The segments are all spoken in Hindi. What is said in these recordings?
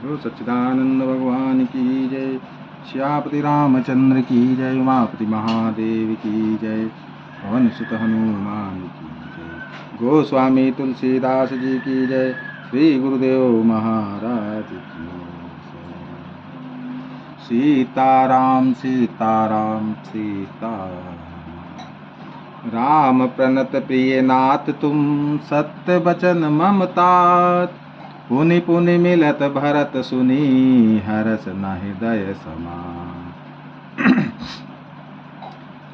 तो सच्चिदानंद भगवान की जय। श्यापति रामचंद्र की जय। उमापति महादेव की जय। पवन सुत हनुमान की जय। गोस्वामी तुलसीदास जी की जय। श्री गुरुदेव महाराज की जय। सीताराम सीताराम सीताराम। राम प्रणत प्रिय नाथ तुम सत्य बचन ममतात। पुनि पुनि मिलत भरत सुनी हरस न हृदय समान।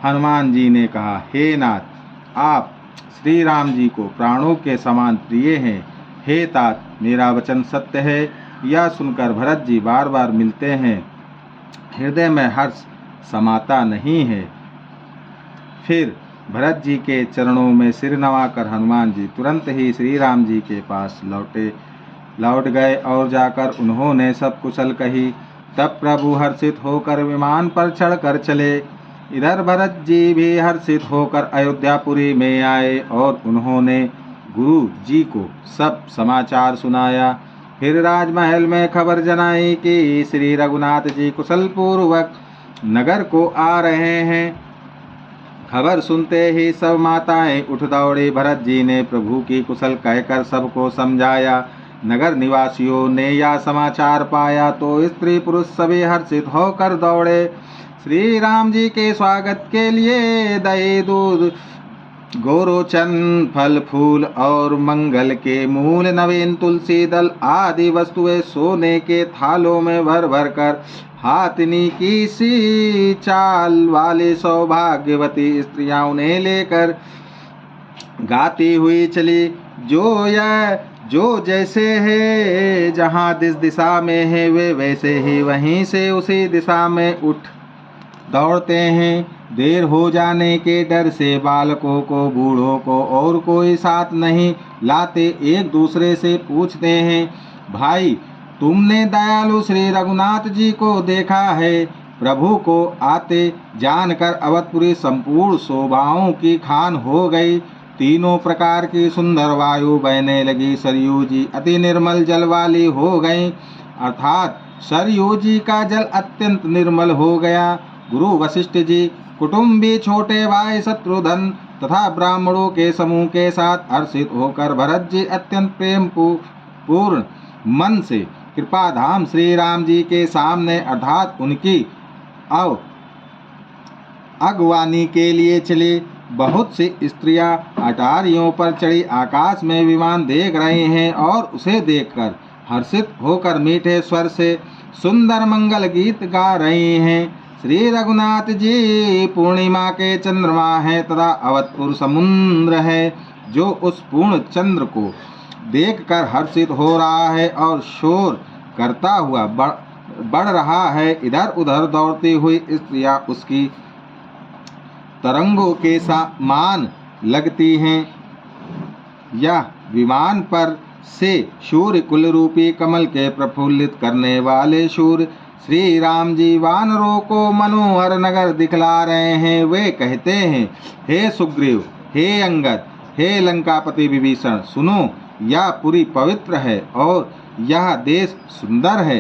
हनुमान जी ने कहा, हे नाथ, आप श्री राम जी को प्राणों के समान प्रिय हैं। हे तात, मेरा वचन सत्य है। यह सुनकर भरत जी बार बार मिलते हैं। हृदय में हर्ष समाता नहीं है। फिर भरत जी के चरणों में सिर नवाकर हनुमान जी तुरंत ही श्री राम जी के पास लौट गए और जाकर उन्होंने सब कुशल कही। तब प्रभु हर्षित होकर विमान पर चढ़कर चले। इधर भरत जी भी हर्षित होकर अयोध्यापुरी में आए और उन्होंने गुरु जी को सब समाचार सुनाया। फिर राजमहल में खबर जनाई कि श्री रघुनाथ जी कुशल पूर्वक नगर को आ रहे हैं। खबर सुनते ही सब माताएं उठ दौड़ी। भरत जी ने प्रभु की कुशल कहकर सबको समझाया। नगर निवासियों ने यह समाचार पाया तो स्त्री पुरुष सभी हर्षित होकर दौड़े। श्री राम जी के स्वागत के लिए दही दूध गोरोचन फल फूल और मंगल के मूल नवीन तुलसी दल आदि वस्तुएं सोने के थालों में भर भर कर हाथनी की सी चाल वाली सौभाग्यवती स्त्रियां उन्हें लेकर गाती हुई चली। जो जैसे है जहाँ जिस दिशा में है वे वैसे ही वहीं से उसी दिशा में उठ दौड़ते हैं। देर हो जाने के डर से बालकों को बूढ़ों को और कोई साथ नहीं लाते। एक दूसरे से पूछते हैं, भाई तुमने दयालु श्री रघुनाथ जी को देखा है? प्रभु को आते जानकर अवधपुरी संपूर्ण शोभाओं की खान हो गई। तीनों प्रकार की सुंदर वायु बहने लगी। सरयू जी अति निर्मल जल वाली हो गई, अर्थात सरयू जी का जल अत्यंत निर्मल हो गया। गुरु वशिष्ठ जी, कुटुंबी छोटे भाई शत्रुघ्न तथा ब्राह्मणों के समूह के साथ हर्षित होकर भरत जी अत्यंत प्रेम पूर्ण मन से कृपाधाम श्री राम जी के सामने अर्थात उनकी अगवानी के लिए चले। बहुत सी स्त्रियां अटारियों पर चढ़ी आकाश में विमान देख रही हैं और उसे देखकर हर्षित होकर मीठे स्वर से सुंदर मंगल गीत गा रही हैं। श्री रघुनाथ जी पूर्णिमा के चंद्रमा है तथा अवधपुर समुद्र है जो उस पूर्ण चंद्र को देखकर हर्षित हो रहा है और शोर करता हुआ बढ़ रहा है। इधर उधर दौड़ती हुई स्त्रियां उसकी तरंगों के समान लगती हैं। यह विमान पर से सूर्य कुल रूपी कमल के प्रफुल्लित करने वाले सूर्य श्री राम जी वानरों को मनोहर नगर दिखला रहे हैं। वे कहते हैं, हे सुग्रीव, हे अंगद, हे लंकापति विभीषण, सुनो, यह पुरी पवित्र है और यह देश सुंदर है।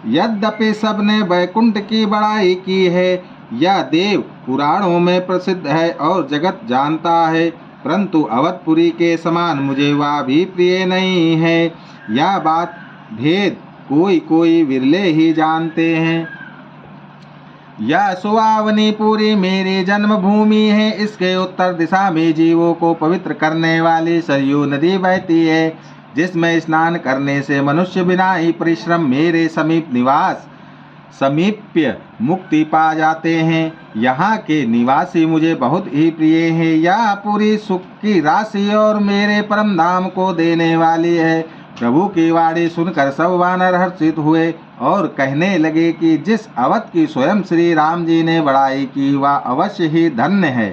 यद्यपि सबने वैकुंठ की बड़ाई की है, यह देव पुराणों में प्रसिद्ध है और जगत जानता है, परंतु अवधपुरी के समान मुझे वह भी प्रिय नहीं है। यह बात भेद कोई विरले ही जानते हैं। यह सुहावनी पुरी मेरी जन्मभूमि है। इसके उत्तर दिशा में जीवों को पवित्र करने वाली सरयू नदी बहती है, जिसमें स्नान करने से मनुष्य बिना ही परिश्रम मेरे समीप्य मुक्ति पा जाते हैं। यहाँ के निवासी मुझे बहुत ही प्रिय है। यह पूरी सुख की राशि और मेरे परम धाम को देने वाली है। प्रभु की वाणी सुनकर सब वानर हर्षित हुए और कहने लगे कि जिस अवध की स्वयं श्री राम जी ने बड़ाई की वह अवश्य ही धन्य है।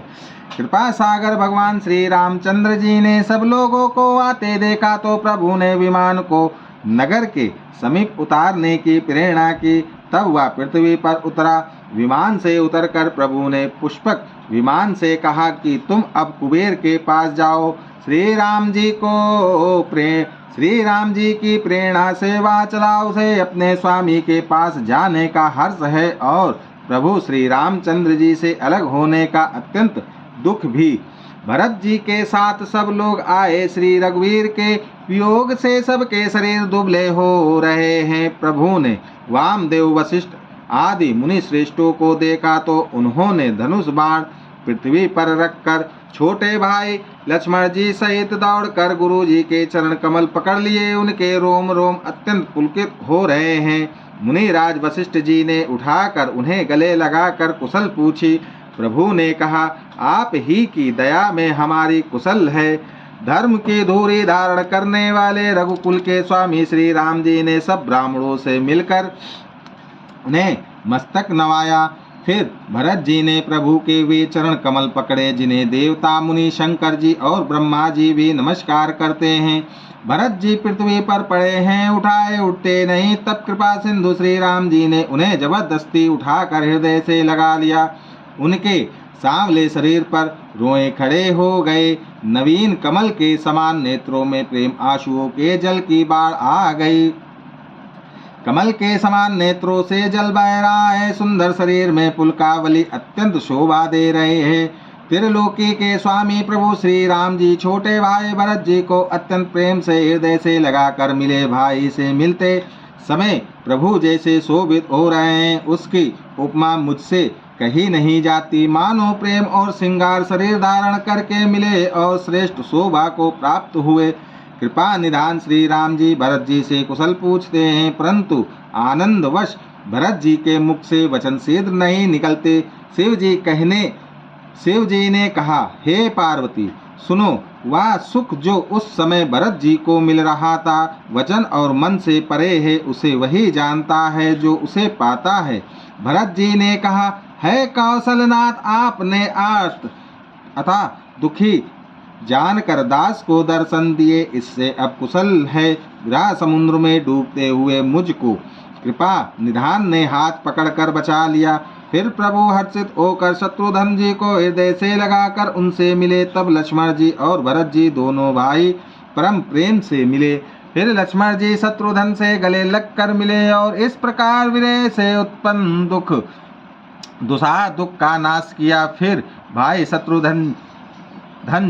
कृपा सागर भगवान श्री रामचंद्र जी ने सब लोगों को आते देखा तो प्रभु ने विमान को नगर के समीप उतारने की प्रेरणा की। तब वह पृथ्वी पर उतरा। विमान से उतरकर प्रभु ने पुष्पक विमान से कहा कि तुम अब कुबेर के पास जाओ। श्री राम जी की प्रेरणा से वह चला। उसे अपने स्वामी के पास जाने का हर्ष है और प्रभु श्री रामचंद्र जी से अलग होने का अत्यंत दुख भी। भरत जी के साथ सब लोग आए। श्री रघुवीर के वियोग से सबके शरीर दुबले हो रहे हैं। प्रभु ने वामदेव, वशिष्ठ आदि मुनि श्रेष्ठों को देखा तो उन्होंने धनुष बाण पृथ्वी पर रखकर छोटे भाई लक्ष्मण जी सहित दौड़कर गुरु जी के चरण कमल पकड़ लिए। उनके रोम रोम अत्यंत पुलकित हो रहे हैं। मुनिराज वशिष्ठ जी ने उठाकर उन्हें गले लगाकर कुशल पूछी। प्रभु ने कहा, आप ही की दया में हमारी कुशल है। धर्म की धुरी धारण करने वाले रघुकुल के स्वामी श्री राम जी ने सब ब्राह्मणों से मिलकर उन्हें मस्तक नवाया। फिर भरत जी ने प्रभु के वे चरण कमल पकड़े जिन्हें देवता मुनि शंकर जी और ब्रह्मा जी भी नमस्कार करते हैं। भरत जी पृथ्वी पर पड़े हैं, उठाए उठते नहीं। तब कृपा सिंधु श्री राम जी ने उन्हें जबरदस्ती उठाकर हृदय से लगा लिया। उनके सांवले शरीर पर रोए खड़े हो गए। नवीन कमल के समान नेत्रों में प्रेम आंसुओं के जल की बाढ़ आ गई। कमल के समान नेत्रों से जल बह रहा है। सुंदर शरीर में पुलकावली अत्यंत शोभा दे रहे हैं। त्रिलोकी के स्वामी प्रभु श्री राम जी छोटे भाई भरत जी को अत्यंत प्रेम से हृदय से लगाकर मिले। भाई से मिलते समय प्रभु जैसे शोभित हो रहे हैं, उसकी उपमा मुझसे कही नहीं जाती। मानो प्रेम और श्रृंगार शरीर धारण करके मिले और श्रेष्ठ शोभा को प्राप्त हुए। कृपा निधान श्री राम जी भरत जी से कुशल पूछते हैं, परंतु आनंदवश भरत जी के मुख से वचन शीघ्र नहीं निकलते। शिव जी ने कहा, हे पार्वती सुनो, वह सुख जो उस समय भरत जी को मिल रहा था वचन और मन से परे है। उसे वही जानता है जो उसे पाता है। भरत जी ने कहा, है कौशलनाथ, आपने आर्त अथा दुखी जानकर दास को दर्शन दिए। इससे अब कुशल है। विरह समुद्र में डूबते हुए मुझको कृपा निधान ने हाथ पकड़कर बचा लिया। फिर प्रभु हर्षित होकर शत्रुघ्न जी को हृदय से लगाकर उनसे मिले। तब लक्ष्मण जी और भरत जी दोनों भाई परम प्रेम से मिले। फिर लक्ष्मण जी शत्रुघ्न से गले लगकर मिले और इस प्रकार विरह से उत्पन्न दुसाह दुख का नाश किया। फिर भाई शत्रुघ्न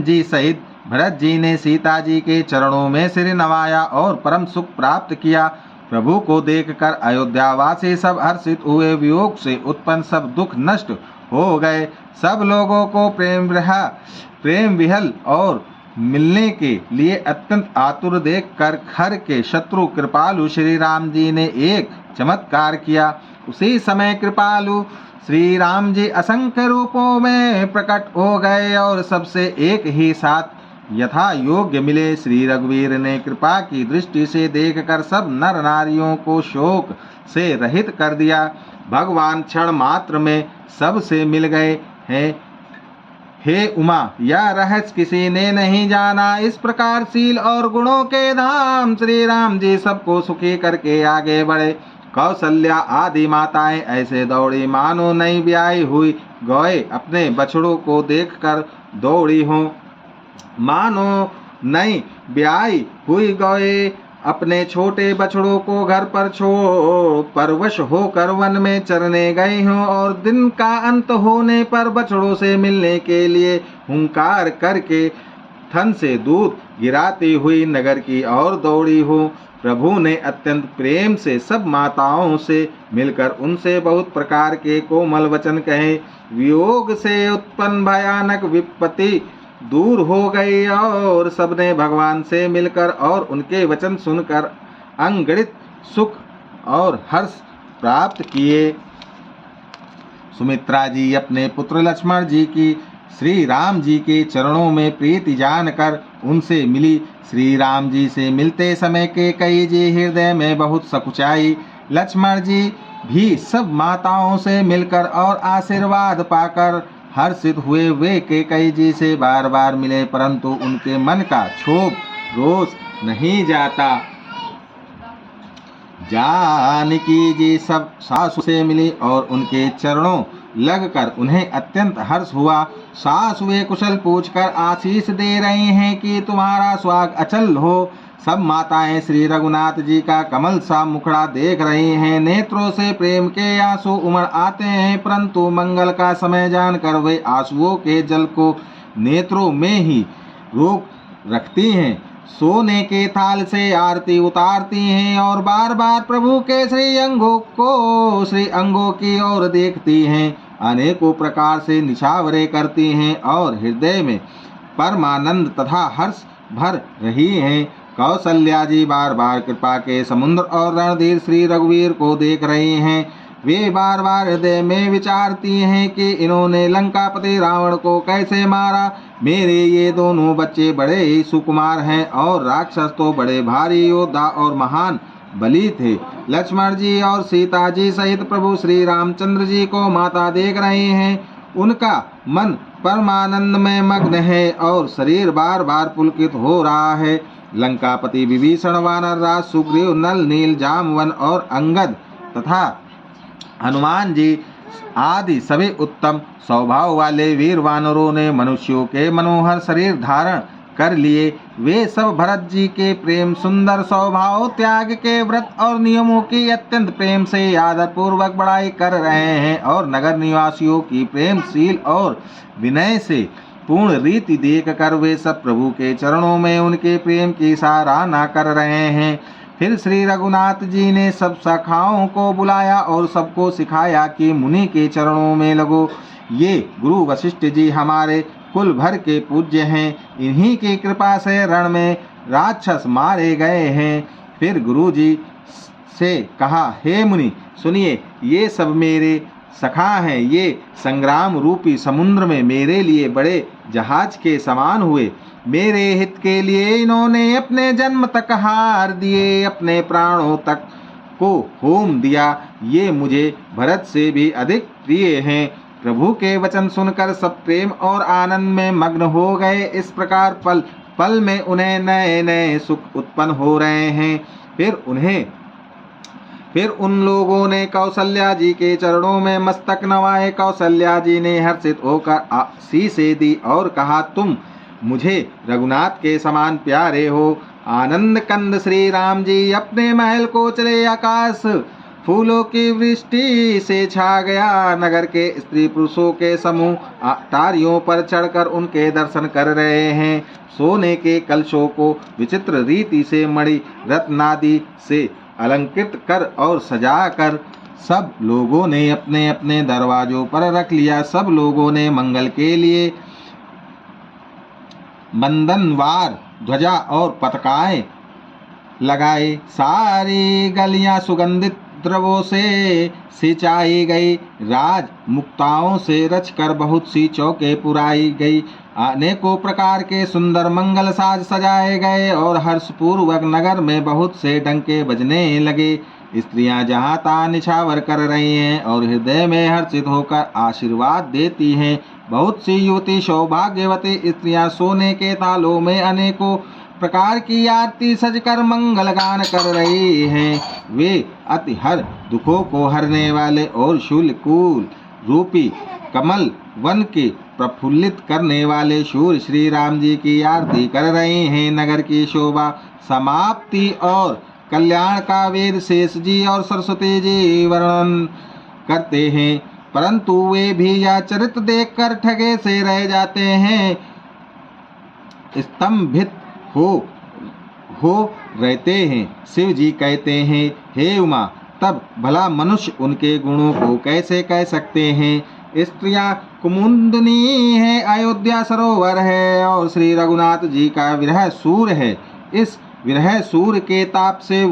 जी सहित भरत जी ने सीता जी के चरणों में सिर नवाया और परम सुख प्राप्त किया। प्रभु को देखकर अयोध्यावासी सब हर्षित हुए। वियोग से उत्पन्न सब दुख नष्ट हो गए। सब लोगों को प्रेम विहल और मिलने के लिए अत्यंत आतुर देखकर खर के शत्रु कृपालु श्री राम जी ने एक चमत्कार किया। उसी समय कृपालु श्री राम जी असंख्य रूपों में प्रकट हो गए और सबसे एक ही साथ यथा योग्य मिले। श्री रघुवीर ने कृपा की दृष्टि से देखकर सब नर नारियों को शोक से रहित कर दिया। भगवान क्षण मात्र में सबसे मिल गए हैं। हे उमा, यह रहस्य किसी ने नहीं जाना। इस प्रकार शील और गुणों के धाम श्री राम जी सबको सुखी करके आगे बढ़े। कौशल्या आदि माताएं ऐसे दौड़ी मानो नई ब्याही हुई गौएं अपने बछड़ों को देखकर दौड़ी हों। मानो नई ब्याही हुई गौएं अपने छोटे बछड़ों को घर पर छोड़ परवश होकर वन में चरने गई हों और दिन का अंत होने पर बछड़ों से मिलने के लिए हुंकार करके थन से दूध गिराती हुई नगर की ओर दौड़ी हो। प्रभु ने अत्यंत प्रेम से सब माताओं से मिलकर उनसे बहुत प्रकार के कोमल वचन कहे। वियोग से उत्पन्न भयानक विपत्ति दूर हो गई और सबने भगवान से मिलकर और उनके वचन सुनकर अनगिनत सुख और हर्ष प्राप्त किए। सुमित्रा जी अपने पुत्र लक्ष्मण जी की श्री राम जी के चरणों में प्रीति जानकर उनसे मिली। श्री राम जी से मिलते समय कैकेयी जी हृदय में बहुत सकुचाई। लक्ष्मण जी भी सब माताओं से मिलकर और आशीर्वाद पाकर हर्षित हुए। वे कैकेयी जी से बार बार मिले, परंतु उनके मन का क्षोभ रोष नहीं जाता। जानकी जी सब सासु से मिली और उनके चरणों लगकर उन्हें अत्यंत हर्ष हुआ। सासु वे कुशल पूछकर आशीष दे रही हैं कि तुम्हारा स्वागत अचल हो। सब माताएं श्री रघुनाथ जी का कमल सा मुखड़ा देख रही हैं। नेत्रों से प्रेम के आंसू उमड़ आते हैं, परंतु मंगल का समय जानकर वे आंसुओं के जल को नेत्रों में ही रोक रखती हैं। सोने के थाल से आरती उतारती हैं और बार बार प्रभु के श्री अंगों की ओर देखती हैं। अनेकों प्रकार से निछावरे करती हैं और हृदय में परमानंद तथा हर्ष भर रही हैं। कौसल्या जी बार बार कृपा के समुद्र और रणधीर श्री रघुवीर को देख रही हैं। वे बार बार हृदय में विचारती हैं कि इन्होंने लंकापति रावण को कैसे मारा। मेरे ये दोनों बच्चे बड़े ही सुकुमार हैं और राक्षस तो बड़े भारी योद्धा और महान बली थे। लक्ष्मण जी और सीता जी सहित प्रभु श्री रामचंद्र जी को माता देख रहे हैं। उनका मन परमानंद में मग्न है और शरीर बार बार पुलकित हो रहा है। लंकापति विभीषण, वानर राज सुग्रीव, नल नील, जामवन और अंगद तथा हनुमान जी आदि सभी उत्तम स्वभाव वाले वीर वानरों ने मनुष्यों के मनोहर शरीर धारण कर लिए। वे सब भरत जी के प्रेम, सुंदर स्वभाव, त्याग के व्रत और नियमों की अत्यंत प्रेम से आदर पूर्वक बड़ाई कर रहे हैं और नगर निवासियों की प्रेमशील और विनय से पूर्ण रीति देख कर वे सब प्रभु के चरणों में उनके प्रेम की सराहना कर रहे हैं। फिर श्री रघुनाथ जी ने सब शाखाओं को बुलाया और सबको सिखाया कि मुनि के चरणों में लगो। ये गुरु वशिष्ठ जी हमारे कुल भर के पूज्य हैं। इन्हीं की कृपा से रण में राक्षस मारे गए हैं। फिर गुरु जी से कहा, हे मुनि सुनिए, ये सब मेरे सखा हैं। ये संग्राम रूपी समुद्र में मेरे लिए बड़े जहाज के समान हुए। मेरे हित के लिए इन्होंने अपने जन्म तक हार दिए, अपने प्राणों तक को होम दिया। ये मुझे भरत से भी अधिक प्रिय हैं। प्रभु के वचन सुनकर सब प्रेम और आनंद में मग्न हो गए। इस प्रकार पल पल में उन्हें नए नए सुख उत्पन्न हो रहे हैं। फिर उन लोगों ने कौशल्या जी के चरणों में मस्तक नवाए। कौशल्या जी ने हर्षित होकर आशीषें दी और कहा, तुम मुझे रघुनाथ के समान प्यारे हो। आनंद कंद श्री राम जी अपने महल को चले। आकाश फूलों की वृष्टि से छा गया। नगर के स्त्री पुरुषों के समूह टारियों पर चढ़कर उनके दर्शन कर रहे हैं। सोने के कलशों को विचित्र रीति से मणि रत्नादि से अलंकृत कर और सजाकर सब लोगों ने अपने अपने दरवाजों पर रख लिया। सब लोगों ने मंगल के लिए बंधनवार ध्वजा और पताकाएं लगाए। सारी गलियां सुगंधित द्रवों से सिंचाई गई। राज मुक्ताओं से रचकर बहुत सी चौके पुराई गई। अनेकों प्रकार के सुंदर मंगल साज सजाए गए और हर्षपूर्वक नगर में बहुत से डंके बजने लगे। स्त्रियां जहाँ तहाँ निछावर कर रही हैं और हृदय में हर्षित होकर आशीर्वाद देती हैं। बहुत सी युवती सौभाग्यवती स्त्रियां सोने के थालों में अनेकों प्रकार की आरती सजकर मंगल गान कर रही हैं। वे अति हर दुखों को हरने वाले और शूलकूल रूपी कमल वन के प्रफुल्लित करने वाले शूर श्री राम जी की आरती कर रहे हैं। नगर की शोभा समाप्ति और कल्याण का वेद शेष जी और सरस्वती जी वर्णन करते हैं, परंतु वे भी यह चरित्र देखकर ठगे से रह जाते हैं, स्तंभित हो रहते हैं। शिव जी कहते हैं, हे उमा, तब भला मनुष्य उनके गुणों को कैसे कह सकते हैं। स्त्रियां कुमुदिनी है, अयोध्या सरोवर है और श्री रघुनाथ जी का विरह सूर है। इस विरह सूर के ताप से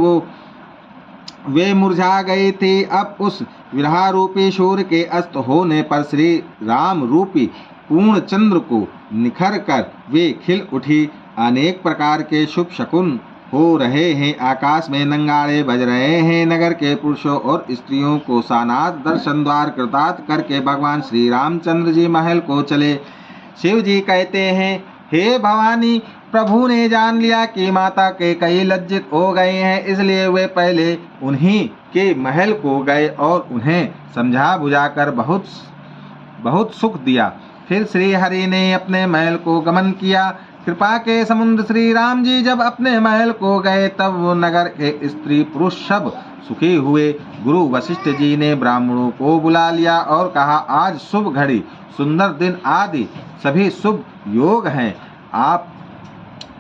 वे मुरझा गई थी। अब उस विरह रूपी सूर्य के अस्त होने पर श्री राम रूपी पूर्ण चंद्र को निखर कर वे खिल उठी। अनेक प्रकार के शुभ शकुन हो रहे हैं। आकाश में नंगाड़े बज रहे हैं। नगर के पुरुषों और स्त्रियों को सानाथ दर्शन द्वार कृतार्थ करके भगवान श्री रामचंद्र जी महल को चले। शिव जी कहते हैं, हे भवानी, प्रभु ने जान लिया कि माता के कई लज्जित हो गए हैं, इसलिए वे पहले उन्हीं के महल को गए और उन्हें समझा बुझाकर बहुत सुख दिया। फिर श्री हरि ने अपने महल को गमन किया। कृपा के समुद्र श्री राम जी जब अपने महल को गए तब वो नगर के स्त्री पुरुष सब सुखी हुए। गुरु वशिष्ठ जी ने ब्राह्मणों को बुला लिया और कहा, आज शुभ घड़ी, सुंदर दिन आदि सभी शुभ योग हैं। आप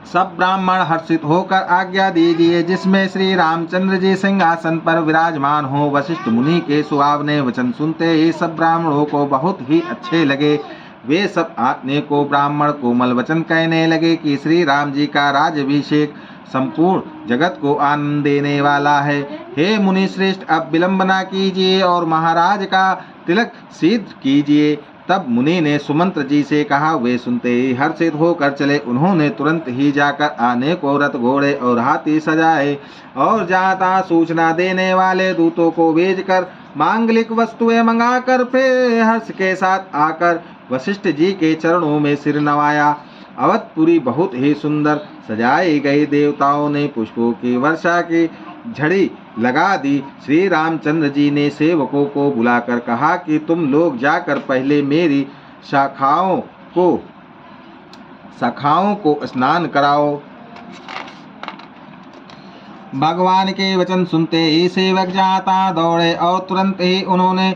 सब ब्राह्मण हर्षित होकर आज्ञा दीजिए जिसमें श्री रामचंद्र जी सिंहासन पर विराजमान हो। वशिष्ठ मुनि के सुहावने वचन सुनते ही सब ब्राह्मणों को बहुत ही अच्छे लगे। वे सब आने को ब्राह्मण कोमल वचन कहने लगे कि श्री राम जी का राज्याभिषेक संपूर्ण जगत को आनंद देने वाला है। हे मुनि श्रेष्ठ, अब विलंब न कीजिए और महाराज का तिलक शीघ्र कीजिए। तब मुनि ने सुमंत्र जी से कहा। वे सुनते ही हर्षित होकर चले। उन्होंने तुरंत ही जाकर आने को रथ, घोड़े और हाथी सजाए और जहाँ तहाँ सूचना देने वाले दूतों को भेजकर मांगलिक वस्तुएं मंगाकर फिर हर्ष के साथ आकर वशिष्ठ जी के चरणों में सिर नवाया। अवधपुरी बहुत ही सुंदर सजाई गई। देवताओं ने पुष्पों की वर्षा की झड़ी लगा दी। श्री रामचंद्र जी ने सेवकों को बुलाकर कहा कि तुम लोग जाकर पहले मेरी शाखाओं को स्नान कराओ। भगवान के वचन सुनते ही सेवक जहाँ तहाँ दौड़े और तुरंत ही उन्होंने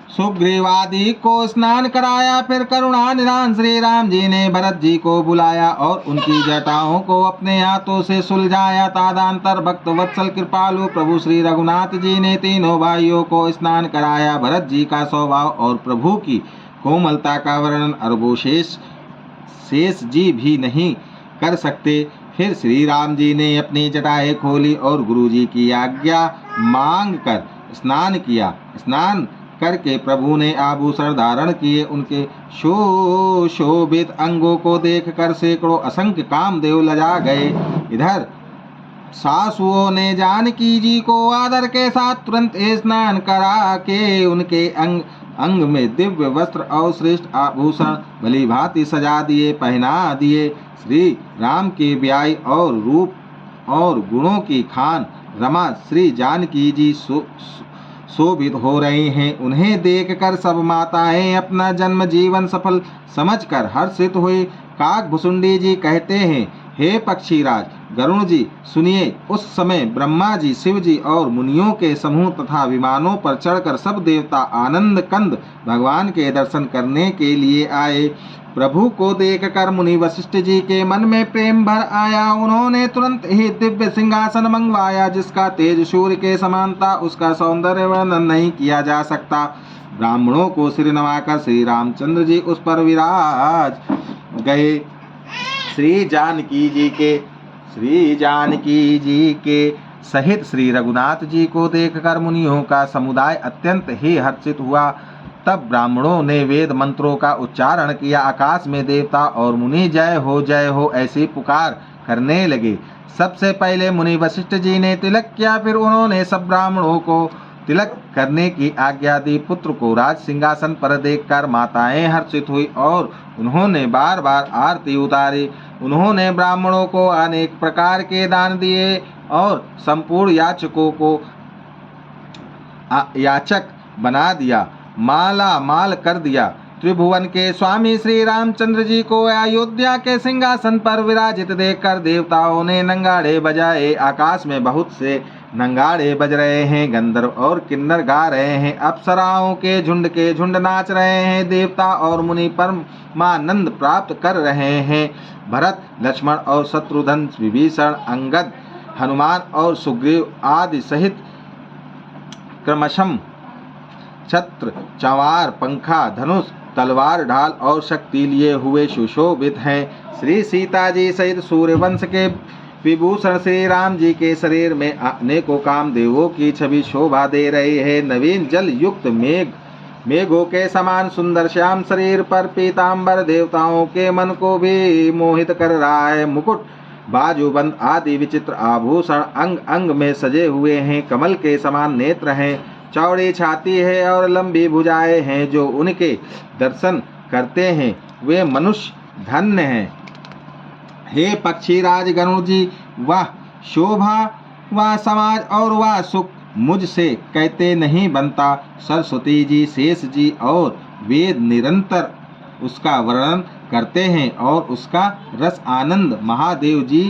सुग्रीवादि को स्नान कराया। फिर करुणा निधान श्री राम जी ने भरत जी को बुलाया और उनकी जटाओं को अपने हाथों से सुलझाया। तदनंतर भक्त वत्सल कृपालु प्रभु श्री रघुनाथ जी ने तीनों भाइयों को स्नान कराया। भरत जी का स्वभाव और प्रभु की कोमलता का वर्णन अरबों शेष जी भी नहीं कर सकते। फिर श्री राम जी ने अपनी जटाएं खोली और गुरु जी की आज्ञा मांग कर स्नान किया। स्नान करके प्रभु ने आभूषण धारण किए। उनके शोभित अंगों को देखकर सैकड़ों असंख्य कामदेव लजा गए। इधर सासुओं ने जानकी जी को आदर के साथ तुरंत स्नान करा के उनके अंग में दिव्य वस्त्र और श्रेष्ठ आभूषण भली भांति सजा दिए, पहना दिए। श्री राम के ब्याई और रूप और गुणों की खान रमा श्री जानकी जी शोभित हो रही हैं। उन्हें देखकर सब माताएं अपना जन्म जीवन सफल समझकर हर्षित हुई। काकभुसुंडी जी कहते हैं, हे पक्षीराज गरुण जी सुनिए। उस समय ब्रह्मा जी, शिव जी और मुनियों के समूह तथा विमानों पर चढ़कर सब देवता आनंद कंद भगवान के दर्शन करने के लिए आए। प्रभु को देखकर मुनि वशिष्ठ जी के मन में प्रेम भर आया। उन्होंने तुरंत ही दिव्य सिंहासन मंगवाया जिसका तेज सूर्य के समान था। उसका सौंदर्य वर्णन नहीं किया जा सकता। ब्राह्मणों को सिर नवाकर श्री रामचंद्र जी उस पर विराज गए। श्री जानकी जी के सहित श्री रघुनाथ जी को देखकर मुनियों का समुदाय अत्यंत ही हर्षित हुआ। तब ब्राह्मणों ने वेद मंत्रों का उच्चारण किया। आकाश में देवता और मुनि जय हो ऐसी पुकार करने लगे। सबसे पहले मुनि वशिष्ठ जी ने तिलक किया। फिर उन्होंने सब ब्राह्मणों को तिलक करने की आज्ञा दी। पुत्र को राज सिंहासन पर देखकर माताएं हर्षित हुई और उन्होंने बार बार आरती उतारी। उन्होंने ब्राह्मणों को अनेक प्रकार के दान दिए और संपूर्ण याचकों को याचक बना दिया, माला माल कर दिया। त्रिभुवन के स्वामी श्री रामचंद्र जी को अयोध्या के सिंहासन पर विराजित देखकर देवताओं ने नंगाड़े बजाए। आकाश में बहुत से नंगाड़े बज रहे हैं। गंधर्व और किन्नर गा रहे हैं। अप्सराओं के झुंड नाच रहे हैं। देवता और मुनि परमानंद प्राप्त कर रहे हैं। भरत, लक्ष्मण और शत्रुघ्न, विभीषण, अंगद, हनुमान और सुग्रीव आदि सहित क्रमशः छत्र, चंवार, पंखा, धनुष, तलवार, ढाल और शक्ति लिए हुए सुशोभित हैं। श्री सीता जी सहित सूर्यवंश के विभूषण श्री राम जी के शरीर में अनेकों कामदेवों की छवि शोभा दे रही है। नवीन जल युक्त मेघों के समान सुंदर श्याम शरीर पर पीतांबर देवताओं के मन को भी मोहित कर रहा है। मुकुट, बाजूबंद आदि विचित्र आभूषण अंग अंग में सजे हुए हैं। कमल के समान नेत्र हैं। चौड़ी छाती है और लंबी भुजाएं हैं। जो उनके दर्शन करते हैं वे मनुष्य धन्य है। हे पक्षीराज गरुड़ जी, वह शोभा, वह समाज और वह सुख मुझसे कहते नहीं बनता। सरस्वती जी, शेष जी और वेद निरंतर उसका वर्णन करते हैं और उसका रस आनंद महादेव जी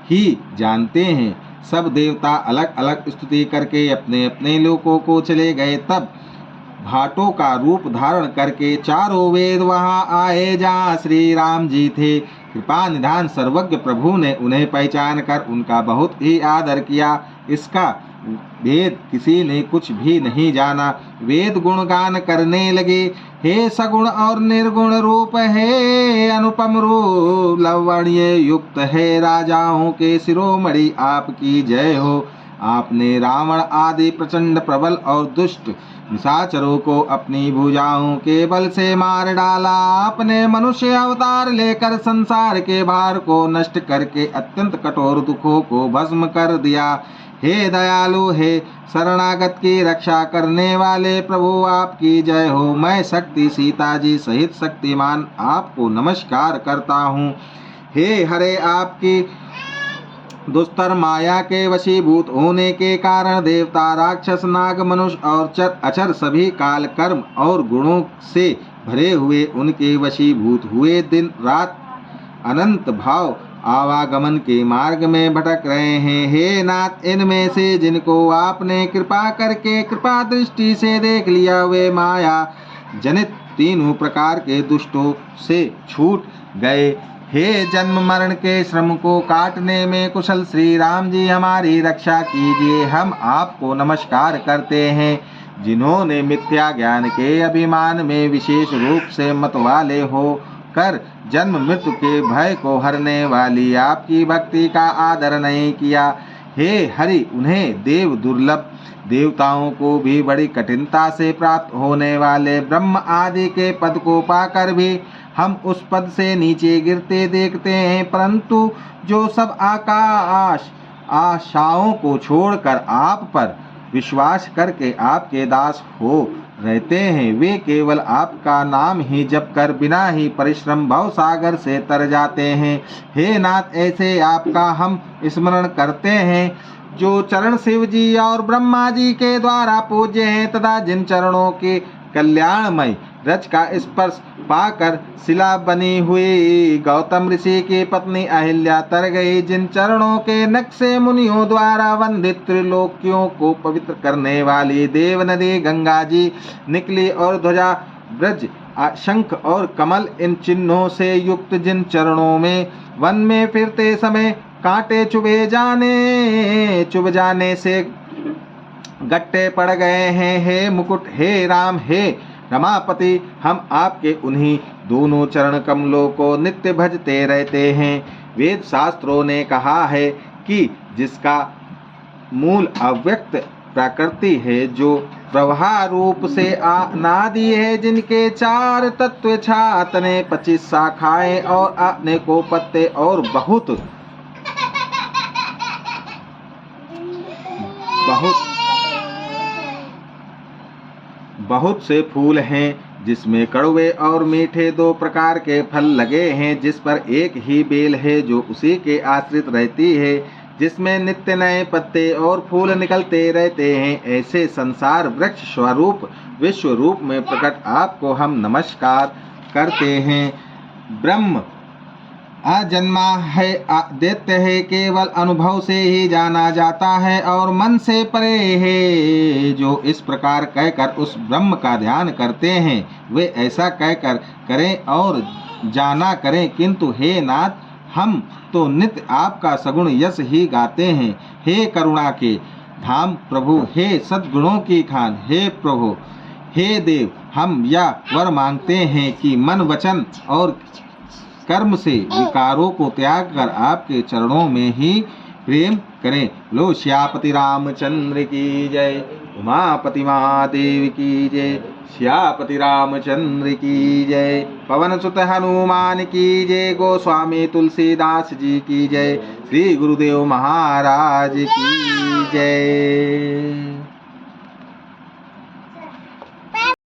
ही जानते हैं। सब देवता अलग अलग स्तुति करके अपने अपने लोकों को चले गए। तब भाटों का रूप धारण करके चारों वेद वहां आए जहाँ श्री राम जी थे। कृपा निधान सर्वज्ञ प्रभु ने उन्हें पहचान कर उनका बहुत ही आदर किया। इसका वेद किसी ने कुछ भी नहीं जाना। वेद गुणगान करने लगे, हे सगुण और निर्गुण रूप, हे अनुपम रूप लवण्य युक्त, है राजाओं के शिरोमणि आपकी जय हो। आपने रावण आदि प्रचंड प्रबल और दुष्ट निशाचरों को अपनी भुजाओं के बल से मार डाला। आपने मनुष्य अवतार लेकर संसार के भार को नष्ट करके अत्यंत कठोर दुखों को भस्म कर दिया। हे दयालु, हे शरणागत की रक्षा करने वाले प्रभु आपकी जय हो। मैं शक्ति सीता जी सहित शक्तिमान आपको नमस्कार करता हूँ। हे हरे, आपकी दुस्तर माया के वशीभूत होने के कारण देवता, राक्षस, नाग, मनुष्य और अचर सभी काल, कर्म और गुणों से भरे हुए उनके वशीभूत हुए दिन रात अनंत भाव आवागमन के मार्ग में भटक रहे हैं। हे नाथ, इनमें से जिनको आपने कृपा करके कृपा दृष्टि से देख लिया, वे माया जनित तीनों प्रकार के दुष्टों से छूट गए। हे जन्म मरण के श्रम को काटने में कुशल श्री राम जी, हमारी रक्षा कीजिए। हम आपको नमस्कार करते हैं। जिन्होंने मिथ्या ज्ञान के अभिमान में विशेष रूप से मतवाले हो कर जन्म मृत्यु के भय को हरने वाली आपकी भक्ति का आदर नहीं किया। हे हरि, उन्हें देव दुर्लभ देवताओं को भी बड़ी कठिनता से प्राप्त होने वाले ब्रह्म आदि के पद को पाकर भी हम उस पद से नीचे गिरते देखते हैं। परंतु जो सब आशाओं को छोड़कर आप पर विश्वास करके आपके दास हो रहते हैं, वे केवल आपका नाम ही जप कर बिना ही परिश्रम भव सागर से तर जाते हैं। हे नाथ, ऐसे आपका हम स्मरण करते हैं जो चरण शिव जी और ब्रह्मा जी के द्वारा पूज्य हैं, तथा जिन चरणों के कल्याणमय रज का स्पर्श पाकर शिला बनी हुई गौतम ऋषि की पत्नी अहिल्या तर गई, जिन चरणों के नक्शे मुनियों द्वारा वंदित त्रिलोकियों को पवित्र करने वाली देव नदी गंगा जी निकली, और ध्वजा, ब्रज, शंख और कमल इन चिन्हों से युक्त जिन चरणों में वन में फिरते समय कांटे चुभ जाने से गट्टे पड़ गए हैं। हे मुकुट, हे राम, हे रमापति, हम आपके उन्हीं दोनों चरण कमलों को नित्य भजते रहते हैं। वेद शास्त्रों ने कहा है कि जिसका मूल अव्यक्त प्रकृति है, जो प्रवाह रूप से अनादि है, जिनके 4 तत्व छातने 25 शाखाएं और अनेकों पत्ते और बहुत से फूल हैं, जिसमें कड़वे और मीठे 2 प्रकार के फल लगे हैं, जिस पर एक ही बेल है जो उसी के आश्रित रहती है, जिसमें नित्य नए पत्ते और फूल निकलते रहते हैं। ऐसे संसार वृक्ष स्वरूप विश्व रूप में प्रकट आपको हम नमस्कार करते हैं। ब्रह्म अजन्मा है, अद्वितीय है, केवल अनुभव से ही जाना जाता है और मन से परे है। जो इस प्रकार कहकर उस ब्रह्म का ध्यान करते हैं, वे ऐसा कहकर करें और जाना करें। किंतु हे नाथ, हम तो नित्य आपका सगुण यश ही गाते हैं। हे करुणा के धाम प्रभु, हे सद्गुणों की खान, हे प्रभु, हे देव, हम यह वर मांगते हैं कि मन, वचन और कर्म से विकारों को त्याग कर आपके चरणों में ही प्रेम करें। लो श्यापति रामचंद्र की जय, उमापति महादेव की जय, श्यापति रामचंद्र की जय, पवन सुत हनुमान की जय, गोस्वामी तुलसीदास जी की जय, श्री गुरुदेव महाराज की जय।